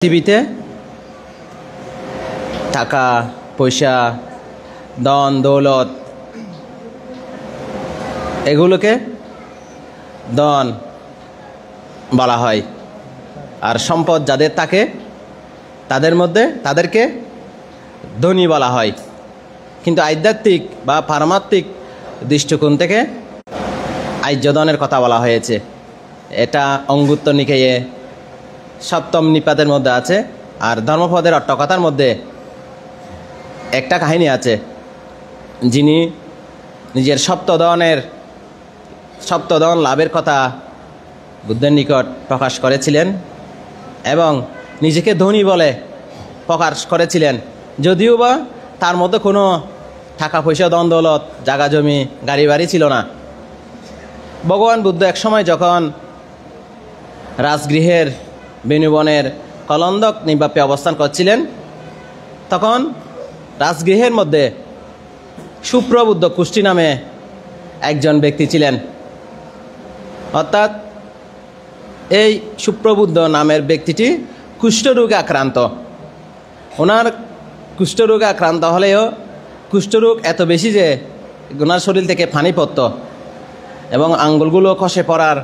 পৃথিবীতে টাকা পয়সা ধন দৌলত এগুলোকে ধন বলা হয়, আর সম্পদ যাদের থাকে তাদেরকে ধনী বলা হয়। কিন্তু আধ্যাত্মিক বা পারমাত্মিক দৃষ্টিকোণ থেকে আর্যধনের কথা বলা হয়েছে। এটা অঙ্গুত্তর নিকায়ে সপ্তম নিপাতের মধ্যে আছে। আর ধর্মপদের অট্টকথার মধ্যে একটা কাহিনী আছে, যিনি নিজের সপ্তধন লাভের কথা বুদ্ধের নিকট প্রকাশ করেছিলেন এবং নিজেকে ধনী বলে প্রকাশ করেছিলেন, যদিও বা তার মধ্যে কোনো টাকা পয়সা ধন দৌলত জাগা জমি গাড়ি বাড়ি ছিল না। ভগবান বুদ্ধ একসময় যখন রাজগৃহের বেণুবনের কলন্দক নিবাপে অবস্থান করছিলেন, তখন রাজগৃহের মধ্যে সুপ্রবুদ্ধ কুষ্টি নামে একজন ব্যক্তি ছিলেন। অর্থাৎ এই সুপ্রবুদ্ধ নামের ব্যক্তিটি কুষ্ঠরোগে আক্রান্ত। ওনার কুষ্ঠরোগে আক্রান্ত হলেও কুষ্ঠরোগ এত বেশি যে ওনার শরীর থেকে পানি পড়ত এবং আঙ্গুলগুলো খসে পড়ার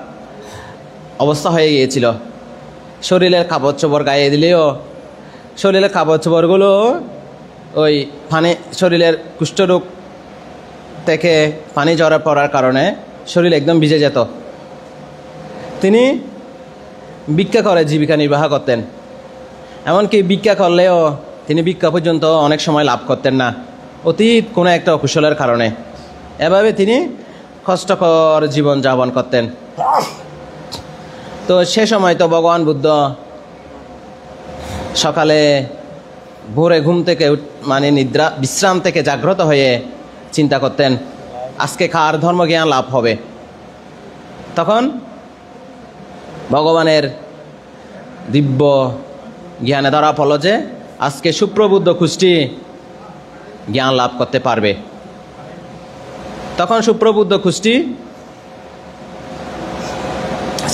অবস্থা হয়ে গিয়েছিল। শরীরের কাপড় চোপড় গায়ে দিলেও শরীরের কাপড় চোপড়গুলো ওই পানি, শরীরের কুষ্ঠরোগ থেকে পানি ঝরে পড়ার কারণে শরীর একদম ভিজে যেত। তিনি ভিক্ষা করে জীবিকা নির্বাহ করতেন। এমনকি ভিক্ষা করলেও তিনি ভিক্ষা পর্যন্ত অনেক সময় লাভ করতেন না, অতীত কোনো একটা অকুশলের কারণে। এভাবে তিনি কষ্টকর জীবন যাপন করতেন। তো সে সময় তো ভগবান বুদ্ধ সকালে ভোরে ঘুম থেকে বিশ্রাম থেকে জাগ্রত হয়ে চিন্তা করতেন, আজকে কার ধর্মজ্ঞান লাভ হবে। তখন ভগবানের দিব্য জ্ঞানে ধরা পড়ল যে আজকে সুপ্রবুদ্ধ কুষ্টি জ্ঞান লাভ করতে পারবে। তখন সুপ্রবুদ্ধ কুষ্টি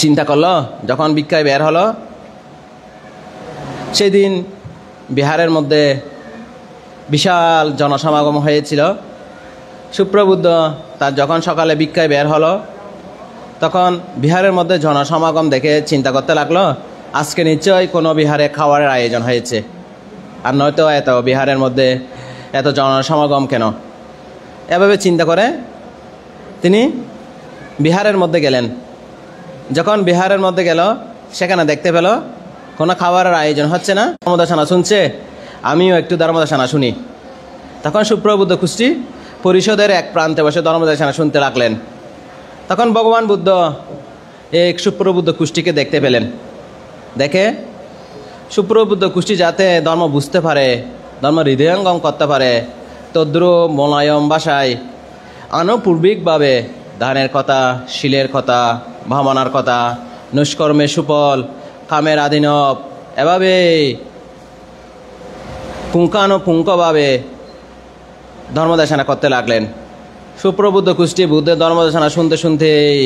চিন্তা করলো, যখন ভিক্ষায় বের হলো, সেই দিন বিহারের মধ্যে বিশাল জনসমাগম হয়েছিল। সুপ্রবুদ্ধ তার যখন সকালে ভিক্ষায় বের হলো, তখন বিহারের মধ্যে জনসমাগম দেখে চিন্তা করতে লাগলো, আজকে নিশ্চয়ই কোনো বিহারে খাওয়ারের আয়োজন হয়েছে, আর নয়তো এত বিহারের মধ্যে এত জনসমাগম কেন। এভাবে চিন্তা করে তিনি বিহারের মধ্যে গেলেন। যখন বিহারের মধ্যে গেল, সেখানে দেখতে পেল কোনো খাবারের আয়োজন হচ্ছে না, ধর্মদেশনা শুনছে। আমিও একটু ধর্মদেশনা শুনি। তখন সুপ্রবুদ্ধ কুষ্টি পরিষদের এক প্রান্তে বসে ধর্মদেশনা শুনতে লাগলেন। তখন ভগবান বুদ্ধ এক সুপ্রবুদ্ধ কুষ্টিকে দেখতে পেলেন। দেখে সুপ্রবুদ্ধ কুষ্টি যাতে ধর্ম বুঝতে পারে, ধর্ম হৃদয়ঙ্গম করতে পারে, তদ্রূপ মোলায়ম ভাষায় আনুপূর্বিকভাবে ধানের কথা, শিলের কথা, ভাবনার কথা, নিষ্কর্মে সুফল, কামের আধীনব, এভাবে পুঙ্খানুপুঙ্খভাবে ধর্মদেশনা করতে লাগলেন। সুপ্রবুদ্ধ কুষ্টি বুদ্ধের ধর্মদেশনা শুনতে শুনতেই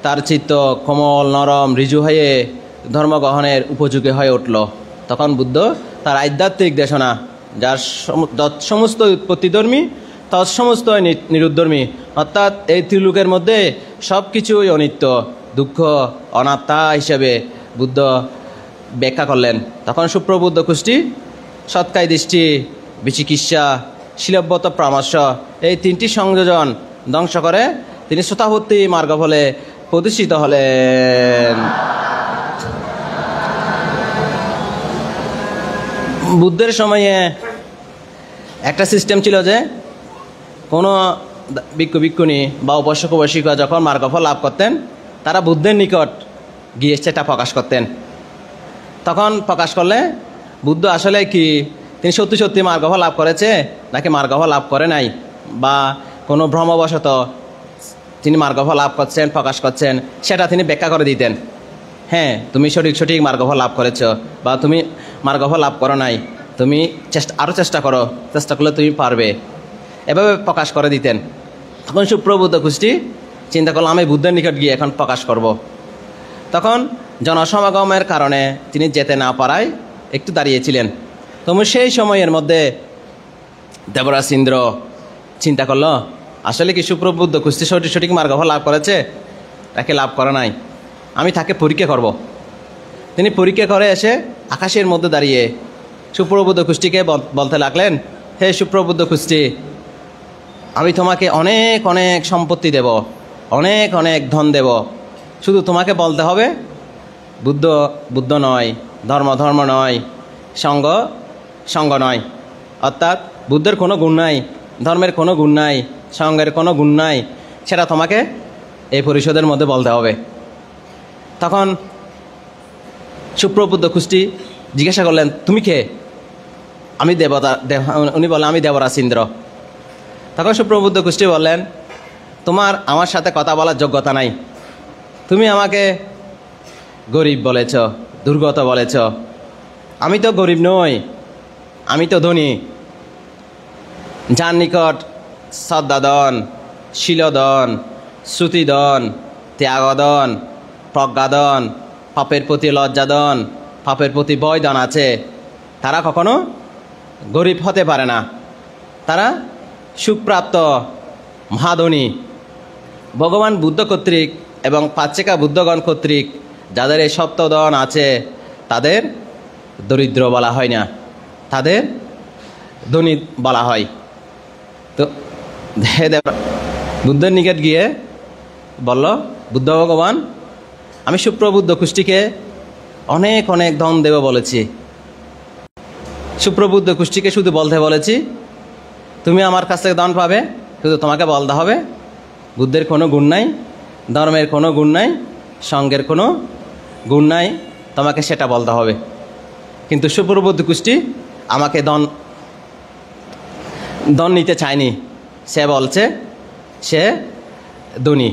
তার চিত্ত কোমল নরম ঋজু হয়ে ধর্মগ্রহণের উপযোগী হয়ে উঠল। তখন বুদ্ধ তার আধ্যাত্মিক দেশনা, যার সমস্ত উৎপত্তিধর্মী তৎসমস্ত নিরুদ্ধর্মী, অর্থাৎ এই ত্রিলোকের মধ্যে সব কিছুই অনিত্য, দুঃখ, অনাত্মা হিসেবে বুদ্ধ ব্যাখ্যা করলেন। তখন সুপ্রবুদ্ধ কুষ্টি সৎকায় দৃষ্টি, বিচিকিৎসা, শিলব্যত পরামর্শ, এই তিনটি সংযোজন ধ্বংস করে তিনি শতাবর্তী মার্গফলে প্রতিষ্ঠিত হলেন। বুদ্ধের সময়ে একটা সিস্টেম ছিল যে কোনো ভিক্ষু ভিক্ষুণী বা উপাসক উপাসিকা যখন মার্গফল লাভ করতেন, তারা বুদ্ধের নিকট গিয়ে সেটা প্রকাশ করতেন। তখন প্রকাশ করলে বুদ্ধ আসলে কি তিনি সত্যি সত্যি মার্গফল লাভ করেছে নাকি মার্গফল লাভ করে নাই, বা কোনো ভ্রমবশত তিনি মার্গফল লাভ করছেন প্রকাশ করছেন, সেটা তিনি ব্যাখ্যা করে দিতেন। হ্যাঁ, তুমি সঠিক মার্গফল লাভ করেছ, বা তুমি মার্গফল লাভ করো নাই, তুমি আরও চেষ্টা করো, চেষ্টা করলে তুমি পারবে, এভাবে প্রকাশ করে দিতেন। তখন সুপ্রবুদ্ধ কুষ্টি চিন্তা করলাম, আমি বুদ্ধের নিকট গিয়ে এখন প্রকাশ করব। তখন জনসমাগমের কারণে তিনি যেতে না পারায় একটু দাঁড়িয়েছিলেন। তো সেই সময়ের মধ্যে দেবরাজ ইন্দ্র চিন্তা করলো, আসলে কি সুপ্রবুদ্ধ কুস্তি সঠিক মার্গফল লাভ করেছে, তাকে লাভ করে নাই, আমি তাকে পরীক্ষা করব। তিনি পরীক্ষা করে এসে আকাশের মধ্যে দাঁড়িয়ে সুপ্রবুদ্ধ কুষ্টিকে বলতে লাগলেন, হে সুপ্রবুদ্ধ কুষ্টি, আমি তোমাকে অনেক অনেক সম্পত্তি দেব, অনেক অনেক ধন দেব, শুধু তোমাকে বলতে হবে বুদ্ধ বুদ্ধ নয়, ধর্ম নয়, সঙ্গ নয়। অর্থাৎ বুদ্ধের কোনো গুণ নাই, ধর্মের কোনো গুণ নাই, সঙ্গের কোনো গুণ নাই, সেটা তোমাকে এই পরিষদের মধ্যে বলতে হবে। তখন সুপ্রবুদ্ধ কুষ্টি জিজ্ঞাসা করলেন, তুমি কে? আমি উনি বললেন, আমি দেবরাজ ইন্দ্র। তখন সুপ্রবুদ্ধ কুষ্টি বললেন, তোমার আমার সাথে কথা বলার যোগ্যতা নাই, তুমি আমাকে গরিব বলেছ, দুর্গত বলেছ। আমি তো গরিব নই, আমি তো ধনী। যার নিকট শ্রদ্ধাদন, শীলদন, শ্রুতিদন, ত্যাগদন, প্রজ্ঞাদন, পাপের প্রতি লজ্জাদন, পাপের প্রতি ভয়দান আছে, তারা কখনো গরিব হতে পারে না, তারা সুপ্রাপ্ত মহাধনী। ভগবান বুদ্ধ কর্তৃক এবং পাচ্যিকা বুদ্ধগণ কর্তৃক যাদের এই সপ্তদন আছে, তাদের দরিদ্র বলা হয় না, তাদের ধনী বলা হয়। তো বুদ্ধের নিকট গিয়ে বলল, বুদ্ধ ভগবান, আমি সুপ্রবুদ্ধ কুষ্টিকে অনেক অনেক ধন দেব বলেছি, সুপ্রবুদ্ধ কুষ্টিকে শুধু বলতে বলেছি তুমি আমার কাছ থেকে ধন পাবে, শুধু তোমাকে বলতে হবে বুদ্ধের কোনো গুণ নাই, ধর্মের কোনো গুণ নাই, সঙ্গের কোনো গুণ নাই, তোমাকে সেটা বলতে হবে। কিন্তু সুপ্রবুদ্ধ কুষ্টি আমাকে ধন নিতে চায়নি, সে বলছে সে ধনী।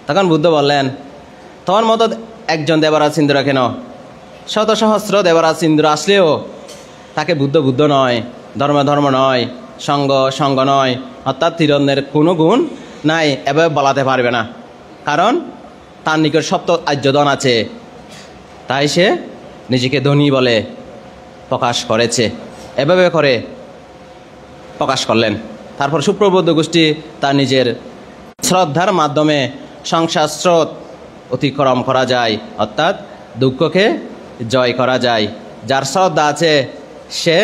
তখন বুদ্ধ বললেন, তোমার মতো একজন দেবরাজ ইন্দ্র কেন, শত সহস্র দেবরাজ ইন্দ্র আসলেও তাকে বুদ্ধ নয়, ধর্ম নয়, সঙ্গ নয়, অর্থাৎ তিরন্যের কোনো গুণ নাই এভাবে বলাতে পারবে না, কারণ তার নিকট সপ্ত আর্যধন আছে, তাই সে নিজেকে ধনী বলে প্রকাশ করেছে, এভাবে করে প্রকাশ করলেন। তারপর সুপ্রবুদ্ধ গোষ্ঠী তার নিজের শ্রদ্ধার মাধ্যমে সংসার স্রোত অতিক্রম করা যায়, অর্থাৎ দুঃখকে জয় করা যায়। যার শ্রদ্ধা আছে সে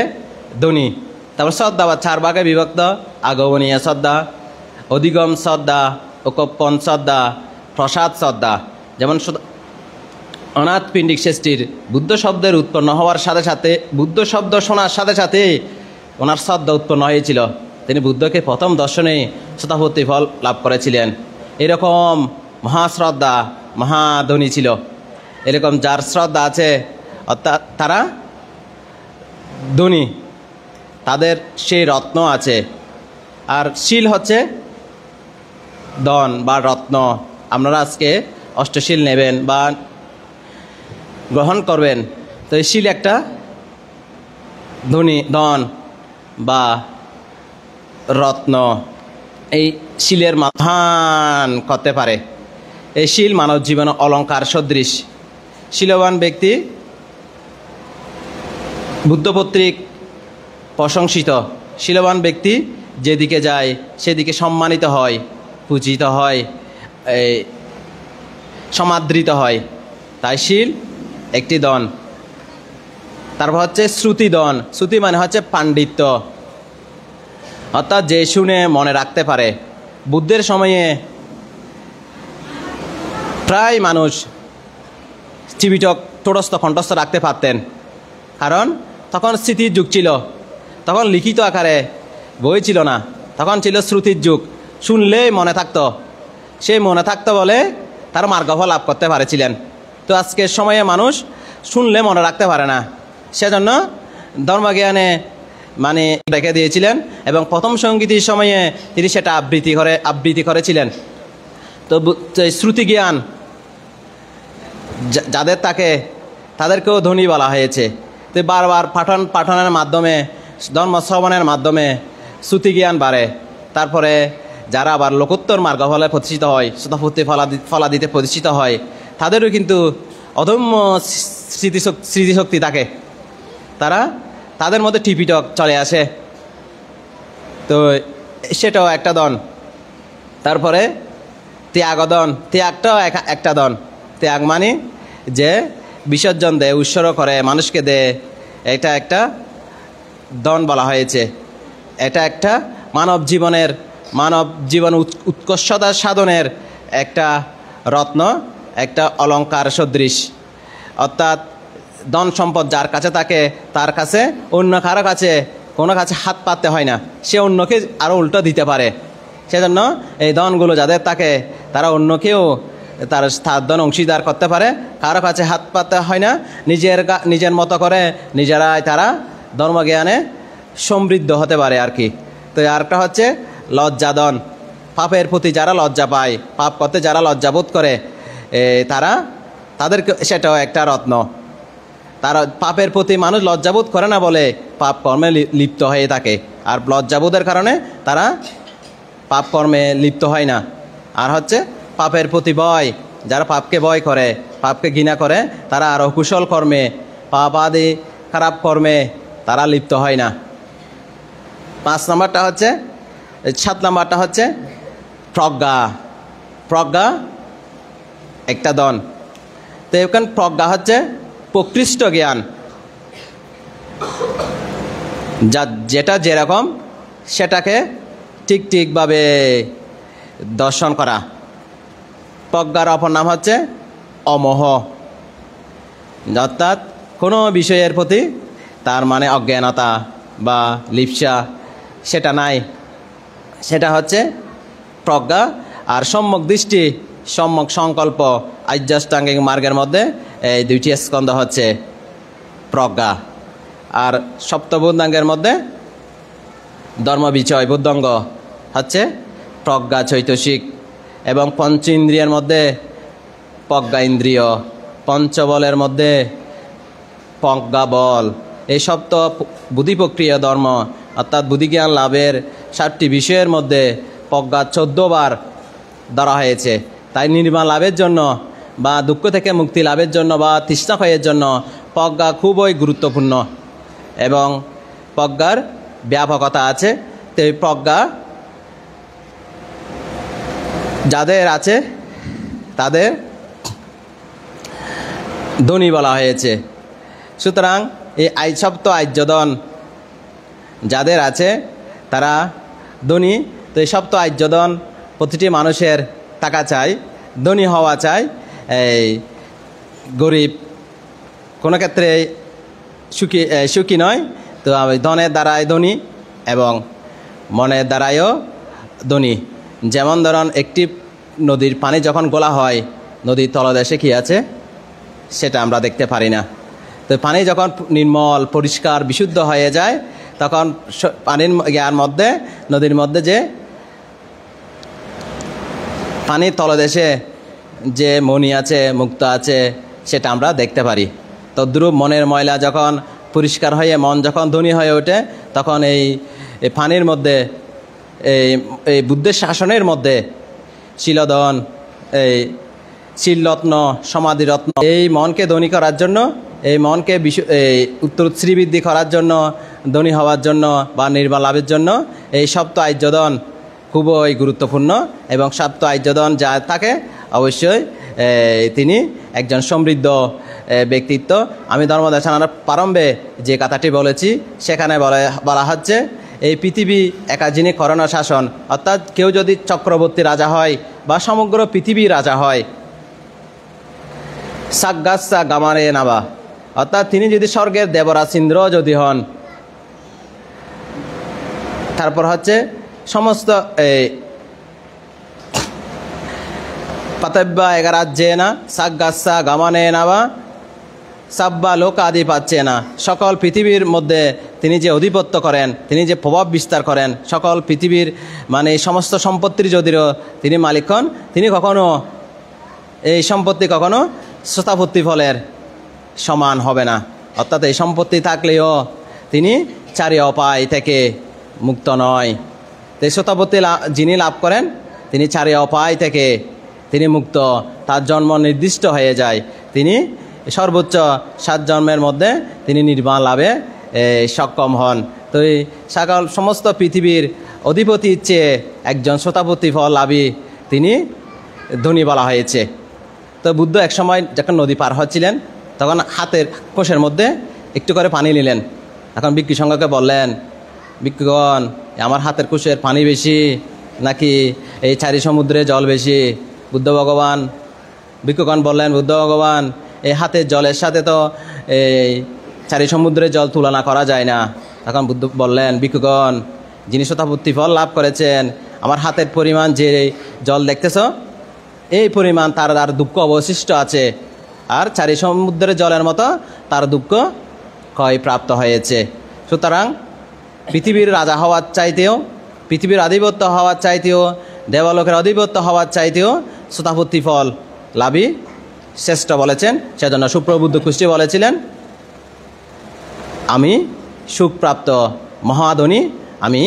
ধনী। তারপর শ্রদ্ধা বা 4 ভাগে বিভক্ত: আগমনীয় শ্রদ্ধা, অধিগম শ্রদ্ধা, ওকপ্পন শ্রদ্ধা, প্রসাদ শ্রদ্ধা। যেমন অনাথ পিণ্ডিক শ্রেষ্ঠীর বুদ্ধ শব্দের উৎপন্ন হওয়ার সাথে সাথে, বুদ্ধ শব্দ শোনার সাথে সাথে ওনার শ্রদ্ধা উৎপন্ন হয়েছিল, তিনি বুদ্ধকে প্রথম দর্শনে শতাপত্তি ফল লাভ করেছিলেন। এরকম মহাশ্রদ্ধা, মহাধনী ছিল। এরকম যার শ্রদ্ধা আছে অর্থাৎ তারা ধনী, তাদের সেই রত্ন আছে। আর শীল হচ্ছে ধন বা রত্ন। আপনারা আজকে অষ্টশীল নেবেন বা গ্রহণ করবেন, তো এই শীল একটা ধন বা রত্ন। এই শীলের মহান করতে পারে। এই শীল মানব জীবন অলঙ্কার সদৃশ। শীলবান ব্যক্তি বুদ্ধ কর্তৃক প্রশংসিত। শীলবান ব্যক্তি যেদিকে যায় সেদিকে সম্মানিত হয়, পূজিত হয়, সমাদৃত হয়। তাই শীল একটি ধন। তারপর হচ্ছে শ্রুতিধন। শ্রুতি মানে হচ্ছে পাণ্ডিত্য, অর্থাৎ যে শুনে মনে রাখতে পারে। বুদ্ধের সময়ে প্রায় মানুষ ত্রিপিটক টোটস্থ কণ্ঠস্থ রাখতে পারতেন, কারণ তখন স্মৃতির যুগ ছিল, তখন লিখিত আকারে বই ছিল না, তখন ছিল শ্রুতির যুগ। শুনলেই মনে থাকতো, সে মনে থাকতো বলে তার মার্গফল লাভ করতে পারেছিলেন। তো আজকের সময়ে মানুষ শুনলে মনে রাখতে পারে না, সেজন্য ধর্মজ্ঞানে মানে রেখে দিয়েছিলেন এবং প্রথম সঙ্গীতির সময়ে তিনি সেটা আবৃত্তি করেছিলেন। তো শ্রুতি জ্ঞান যাদের থাকে তাদেরকেও ধনী বলা হয়েছে। তো বারবার পাঠনের মাধ্যমে, ধর্ম শ্রবণের মাধ্যমে শ্রুতি জ্ঞান বাড়ে। তারপরে যারা আবার লোকোত্তর মার্গফলে প্রতিষ্ঠিত হয়, শতপূর্তি ফলাদিতে প্রতিষ্ঠিত হয়, তাদেরও কিন্তু অদম্য স্মৃতিশক্তি থাকে, তাদের মধ্যে টিপিটক চলে আসে। তো সেটাও একটা দন। তারপরে ত্যাগদন, ত্যাগটাও একটা দন। ত্যাগ মানে যে বিসর্জন দেয়, উৎসর্গ করে, মানুষকে দেয়, এটা একটা দন বলা হয়েছে। এটা একটা মানব জীবন উৎকর্ষতা সাধনের একটা রত্ন, একটা অলঙ্কার সদৃশ। অর্থাৎ ধন সম্পদ যার কাছে থাকে তার কাছে অন্য কারো কাছে কোনো কাছে হাত পাততে হয় না, সে অন্যকে আরও উল্টো দিতে পারে। সেজন্য এই ধনগুলো যাদের থাকে তারা অন্যকেও তার ধন অংশীদার করতে পারে, কারো কাছে হাত পাততে হয় না, নিজের মতো করে নিজেরাই তারা ধর্মজ্ঞানে সমৃদ্ধ হতে পারে আর কি। তো আরেকটা হচ্ছে লজ্জাদন, পাপের প্রতি যারা লজ্জা পায়, পাপ করতে যারা লজ্জাবোধ করে, তাদেরকে সেটাও একটা রত্ন। তারা পাপের প্রতি মানুষ লজ্জাবোধ করে না বলে পাপ কর্মে লিপ্ত হয়ে থাকে, আর লজ্জাবোধের কারণে তারা পাপ কর্মে লিপ্ত হয় না। আর হচ্ছে পাপের প্রতি ভয়, যারা পাপকে ভয় করে, পাপকে ঘৃণা করে, তারা আর অকুশল কর্মে, পাপ আদি খারাপ কর্মে তারা লিপ্ত হয় না। 7 নম্বরটা হচ্ছে প্রজ্ঞা। প্রজ্ঞা একটা দন। তো এখানে প্রজ্ঞা হচ্ছে প্রকৃষ্ট জ্ঞান, যেটা যেরকম সেটাকে ঠিকভাবে দর্শন করা। প্রজ্ঞার অপর নাম হচ্ছে অমোহ, অর্থাৎ কোনো বিষয়ের প্রতি তার মানে অজ্ঞানতা বা লিপ্সা সেটা নাই, সেটা হচ্ছে প্রজ্ঞা। আর সম্যক দৃষ্টি, সম্যক সংকল্প, আর্যাষ্টাঙ্গিক মার্গের মধ্যে এই 2টি স্কন্ধ হচ্ছে প্রজ্ঞা। আর সপ্তবুদ্ধাঙ্গের মধ্যে ধর্মবিচয় বুদ্ধঙ্গ হচ্ছে প্রজ্ঞা চৈতসিক, এবং পঞ্চ ইন্দ্রিয়ের মধ্যে প্রজ্ঞা ইন্দ্রিয়, পঞ্চবলের মধ্যে প্রজ্ঞা বল। এই সপ্ত বুদ্ধিপ্রক্রিয়া ধর্ম, অর্থাৎ বুদ্ধিজ্ঞান লাভের 7টি বিষয়ের মধ্যে প্রজ্ঞা 14 বার ধরা হয়েছে। তাই নির্বাণ লাভের জন্য বা দুঃখ থেকে মুক্তি লাভের জন্য বা তৃষ্ণা ক্ষয়ের জন্য প্রজ্ঞা খুবই গুরুত্বপূর্ণ, এবং প্রজ্ঞার ব্যাপকতা আছে। তো এই প্রজ্ঞা যাদের আছে তাদের ধনী বলা হয়েছে। সুতরাং এই সপ্ত আর্যধন যাদের আছে তারা ধনী। তো এই সপ্ত আর্যধন প্রতিটি মানুষের টাকা চাই, ধনী হওয়া চাই। এই গরিব কোনো ক্ষেত্রে সুখী নয়। তো ধনের দ্বারাই ধনী এবং মনের দ্বারাইও ধনী। যেমন ধরুন একটি নদীর পানি যখন গোলা হয়, নদীর তলদেশে কী আছে সেটা আমরা দেখতে পারি না। তো পানি যখন নির্মল পরিষ্কার বিশুদ্ধ হয়ে যায়, তখন পানির মধ্যে, নদীর মধ্যে যে পানির তলদেশে যে মণি আছে, মুক্ত আছে, সেটা আমরা দেখতে পারি। তদ্রূপ মনের ময়লা যখন পরিষ্কার হয়ে মন যখন ধনী হয়ে ওঠে, তখন এই পানির মধ্যে, এই বুদ্ধের শাসনের মধ্যে শিলধন, এই শিলরত্ন, সমাধিরত্ন, এই মনকে ধনী করার জন্য, এই মনকে উত্তর শ্রীবৃদ্ধি করার জন্য, ধনী হওয়ার জন্য বা নির্বাণ লাভের জন্য এই সপ্ত আর্যধন খুবই গুরুত্বপূর্ণ। এবং সপ্ত আর্যধন যা থাকে অবশ্যই তিনি একজন সমৃদ্ধ ব্যক্তিত্ব। আমি ধর্মদেশনার প্রারম্ভে যে কথাটি বলেছি সেখানে বলা হচ্ছে এই পৃথিবী একা যিনি করণ শাসন, অর্থাৎ কেউ যদি চক্রবর্তী রাজা হয় বা সমগ্র পৃথিবী রাজা হয়, সাগ্গাসা গামারে নাবা, অর্থাৎ তিনি যদি স্বর্গের দেবরাজ ইন্দ্র যদি হন, তারপর হচ্ছে সমস্ত পাতব্যা এগারাজ্যে না সাগ্গাসা গামানে নাবা সাব্বা লোক আদি পাচ্ছে না, সকল পৃথিবীর মধ্যে তিনি যে অধিপত্য করেন, তিনি যে প্রভাব বিস্তার করেন, সকল পৃথিবীর মানে সমস্ত সম্পত্তির যদিও তিনি মালিক হন, তিনি কখনো এই সম্পত্তি কখনো শ্রোতাপত্তি ফলের সমান হবে না। অর্থাৎ এই সম্পত্তি থাকলেও তিনি চারি অপায় থেকে মুক্ত নয়। তো শ্রোতাপত্তি যিনি লাভ করেন তিনি চারি অপায় থেকে তিনি মুক্ত, তার জন্ম নির্দিষ্ট হয়ে যায়, তিনি সর্বোচ্চ 7 জন্মের মধ্যে তিনি নির্বাণ লাভে সক্ষম হন। তো এই সমস্ত পৃথিবীর অধিপতির চেয়ে একজন শতাপতি ফল লাভী তিনি ধনী বলা হয়েছে। তো বুদ্ধ একসময় যখন নদী পার হচ্ছিলেন তখন হাতের কোষের মধ্যে একটু করে পানি নিলেন। এখন ভিক্ষু সংঘকে বললেন, ভিক্ষুগণ, আমার হাতের কোষের পানি বেশি নাকি এই 4 সমুদ্রে জল বেশি? ভিক্ষুগণ বললেন, বুদ্ধ ভগবান, এই হাতের জলের সাথে তো এই 4 সমুদ্রের জল তুলনা করা যায় না। তখন বুদ্ধ বললেন, ভিক্ষুগণ, যিনি শতাপত্তি ফল লাভ করেছেন, আমার হাতের পরিমাণ যে জল দেখতেছ এই পরিমাণ তার আর দুঃখ অবশিষ্ট আছে, আর 4 সমুদ্রের জলের মতো তার দুঃখ ক্ষয় প্রাপ্ত হয়েছে। সুতরাং পৃথিবীর রাজা হওয়ার চাইতেও, পৃথিবীর আধিপত্য হওয়ার চাইতেও, দেবলোকের আধিপত্য হওয়ার চাইতেও শতাপত্তি ফল লাভী শ্রেষ্ঠ বলেছেন। সেজন্য সুপ্রবুদ্ধ কুষ্টি বলেছিলেন, আমি সুখপ্রাপ্ত মহাধনী, আমি